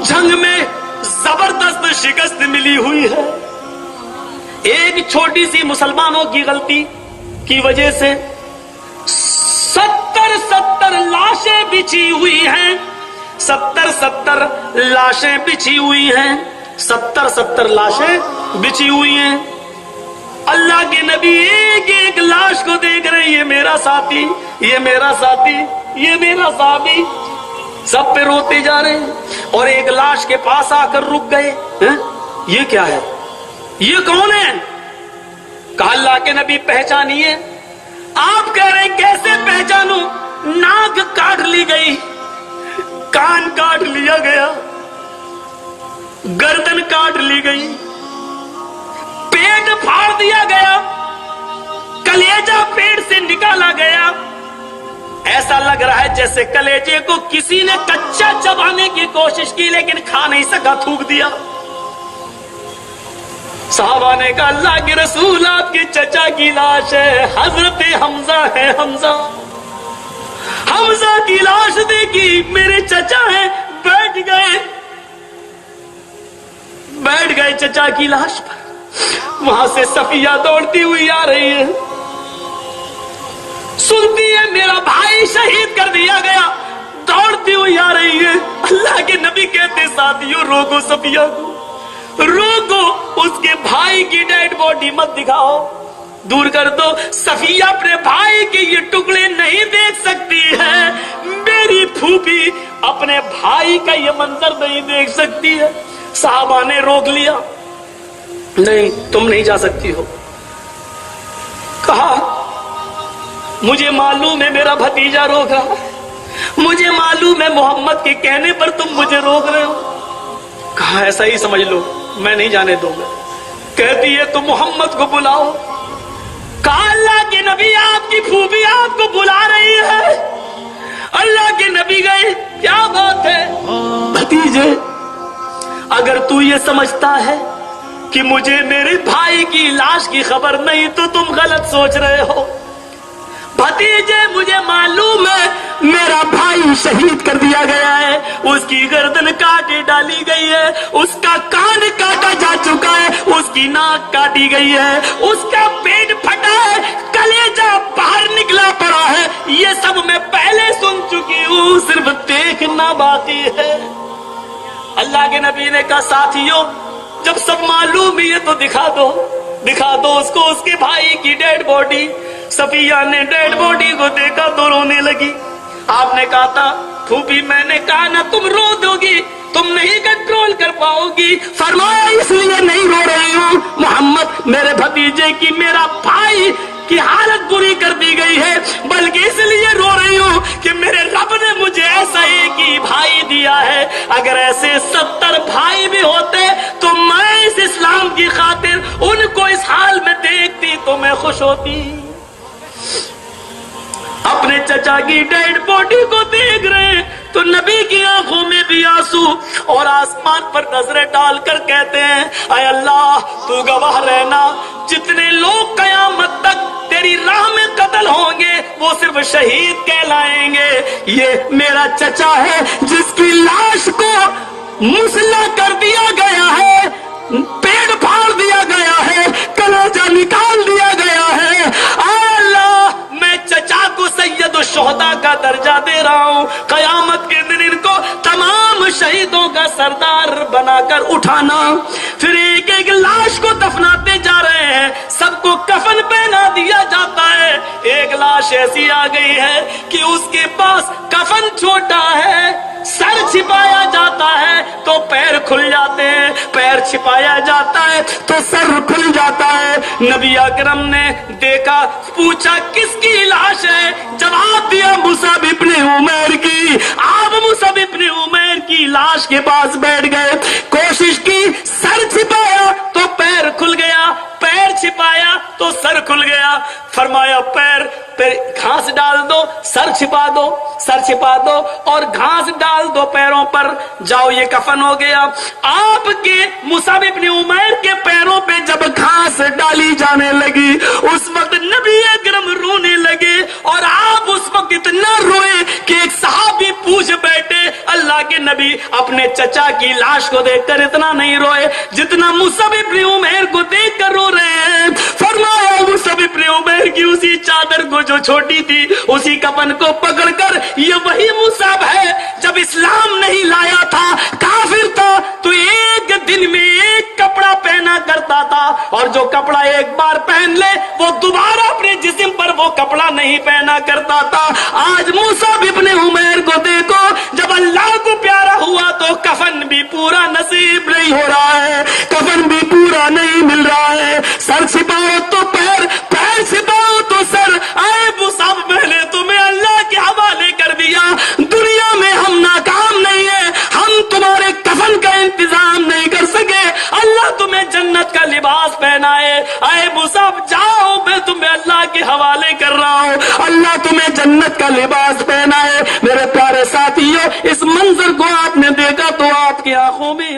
جنگ میں زبردست شکست ملی ہوئی ہے. ایک چھوٹی سی مسلمانوں کی غلطی کی وجہ سے 70 لاشیں بچھی ہوئی ہیں. 70 لاشیں بچھی ہوئی ہیں. 70 لاشیں بچھی ہوئی ہیں. اللہ کے نبی ایک ایک لاش کو دیکھ رہے ہیں، یہ میرا ساتھی، یہ میرا ساتھی، یہ میرا صحابی. سب پہ روتے جا رہے ہیں اور ایک لاش کے پاس آ کر رک گئے. یہ کیا ہے؟ یہ کون ہے؟ کہا اللہ کے نبی پہچانیے. آپ کہہ رہے ہیں کیسے پہچانوں؟ ناک کاٹ لی گئی، کان کاٹ لیا گیا، گردن کاٹ لی گئی، پیٹ پھاڑ دیا گیا، کلیجہ پیٹ سے نکالا گیا. ایسا لگ رہا ہے جیسے کلیجے کو کسی نے کچا چبانے کی کوشش کی لیکن کھا نہیں سکا، تھوک دیا. صحابہ نے کہا اللہ کے رسول آپ کے چچا کی لاش ہے، حضرت حمزہ ہے. حمزہ کی لاش دیکھی، میرے چچا ہیں. بیٹھ گئے چچا کی لاش پر. وہاں سے صفیہ دوڑتی ہوئی آ رہی ہے، سنتی ہے میرا بھائی شہید کر دیا گیا، دوڑتی ہوئی آ رہی ہے. اللہ کے نبی کہتے ساتھیوں روکو صفیہ کو، روکو، اس کے بھائی کی ڈیڈ باڈی مت دکھاؤ، دور کر دو. صفیہ اپنے بھائی کے یہ ٹکڑے نہیں دیکھ سکتی ہے، میری پھوپھی اپنے بھائی کا یہ منظر نہیں دیکھ سکتی ہے. صحابہ نے روک لیا، نہیں تم نہیں جا سکتی ہو. کہا مجھے معلوم ہے میرا بھتیجا روک رہا ہے، مجھے معلوم ہے محمد کے کہنے پر تم مجھے روک رہے ہو. کہا ایسا ہی سمجھ لو، میں نہیں جانے دوں گا. کہتی ہے تو محمد کو بلاؤ. کہا اللہ کے نبی آپ کی پھوپھی آپ کو بلا رہی ہے. اللہ کے نبی گئے. کیا بات ہے بھتیجے، اگر تو یہ سمجھتا ہے کہ مجھے میرے بھائی کی لاش کی خبر نہیں تو تم غلط سوچ رہے ہو. بھتیجے مجھے معلوم ہے میرا بھائی شہید کر دیا گیا ہے، اس کی گردن کاٹی ڈالی گئی ہے، اس کا کان کاٹا جا چکا ہے، اس کی ناک کاٹی گئی ہے، اس کا پیٹ پھٹا ہے، کلیجہ باہر نکلا پڑا ہے. یہ سب میں پہلے سن چکی ہوں، صرف دیکھنا باقی ہے. اللہ کے نبی نے کہا ساتھیوں جب سب معلوم ہی ہے تو دکھا دو اس کو اس کے بھائی کی ڈیڈ باڈی. صفیہ نے ڈیڈ باڈی کو دیکھا تو رونے لگی. آپ نے کہا تھا پھوپھی میں نے کہا نا تم رو دو گی، تم نہیں کنٹرول کر پاؤ گی. فرمایا اس لیے نہیں رو رہی ہوں، محمد میرے بھتیجے کی، میرا بھائی کی حالت بری کر دی گئی ہے، بلکہ اس لیے رو رہی ہوں کہ میرے رب نے مجھے ایسا ایک ہی بھائی دیا ہے. اگر ایسے 70 بھائی بھی ہوتے تو میں اس اسلام کی خاطر ان کو اس حال میں دیکھتی تو میں خوش ہوتی. اپنے چچا کی ڈیڈ باڈی کو دیکھ رہے تو نبی کی آنکھوں میں بھی آنسو، اور آسمان پر نظریں ڈال کر کہتے ہیں اے اللہ تو گواہ رہنا، جتنے لوگ قیامت تک تیری راہ میں قتل ہوں گے وہ صرف شہید کہلائیں گے. یہ میرا چچا ہے جس کی لاش کو مسلح کر دیا گیا ہے، پیٹ پھاڑ دیا گیا ہے، کلیجہ نکال دیا گیا ہے. اے اللہ میں چچا کو سید الشہداء کا درجہ دے رہا ہوں، قیامت کے دن ان کو تمام شہیدوں کا سردار بنا کر اٹھانا. پھر ایک ایک لاش کو دفناتے جا رہے ہیں، سب کو کفن پہنا دیا جاتا ہے. ایک لاش ایسی آ گئی ہے کہ اس کے پاس کفن چھوٹا ہے، سر چھپایا جاتا ہے تو پیر کھل جاتے ہیں، پیر چھپایا جاتا ہے تو سر کھل جاتا ہے. نبی اکرم نے دیکھا، پوچھا کس کی لاش ہے؟ جواب دیا مصعب ابن عمیر کی. آپ مصعب ابن عمیر کی لاش کے پاس بیٹھ گئے، کوشش کی، سر چھپایا تو پیر کھل گیا، پیر چھپایا تو سر کھل گیا. فرمایا پیر گھاس ڈال دو، سر چھپا دو، سر چھپا دو اور گھاس ڈال دو پیروں پر، جاؤ یہ کفن ہو گیا. آپ کے مصعب ابن عمیر کے پیروں پہ جب گھاس ڈالی جانے لگی اس وقت نبی اکرم رونے لگے، اور آپ اس وقت اتنا روئے کہ ایک صحابی پوچھ بیٹھے اللہ کے نبی اپنے چچا کی لاش کو دیکھ کر اتنا نہیں روئے جتنا مصعب ابن عمیر کو دیکھ کر رو رہے ہیں. فرمایا مصعب ابن عمیر کی اسی چادر کو جو چھوٹی تھی, اسی کفن کو پکڑ کر, یہ وہی مصعب ہے جب اسلام نہیں لایا تھا, کافر تھا تو ایک دن میں ایک کپڑا پہنا کرتا تھا, اور جو کپڑا ایک بار پہن لے وہ دوبارہ اپنے جسم پر وہ کپڑا نہیں پہنا کرتا تھا. آج مصعب ابن عمیر کو دیکھو, جب اللہ کو پیارا ہوا تو کفن بھی پورا نصیب نہیں ہو رہا ہے, کفن بھی پورا نہیں مل رہا ہے. سر چھپاؤ تو پیر, پیر چھپاؤ تو سر. اے مصعب, میں نے تمہیں اللہ کے حوالے کر دیا. دنیا میں ہم ناکام نہیں ہیں, ہم تمہارے کفن کا انتظام نہیں کر سکے, اللہ تمہیں جنت کا لباس پہنائے. اے مصعب جاؤ, میں تمہیں اللہ کے حوالے کر رہا ہوں, اللہ تمہیں جنت کا لباس پہنائے. میرے پیارے ساتھیوں, اس منظر کو آپ نے دیکھا تو آپ کی آنکھوں میں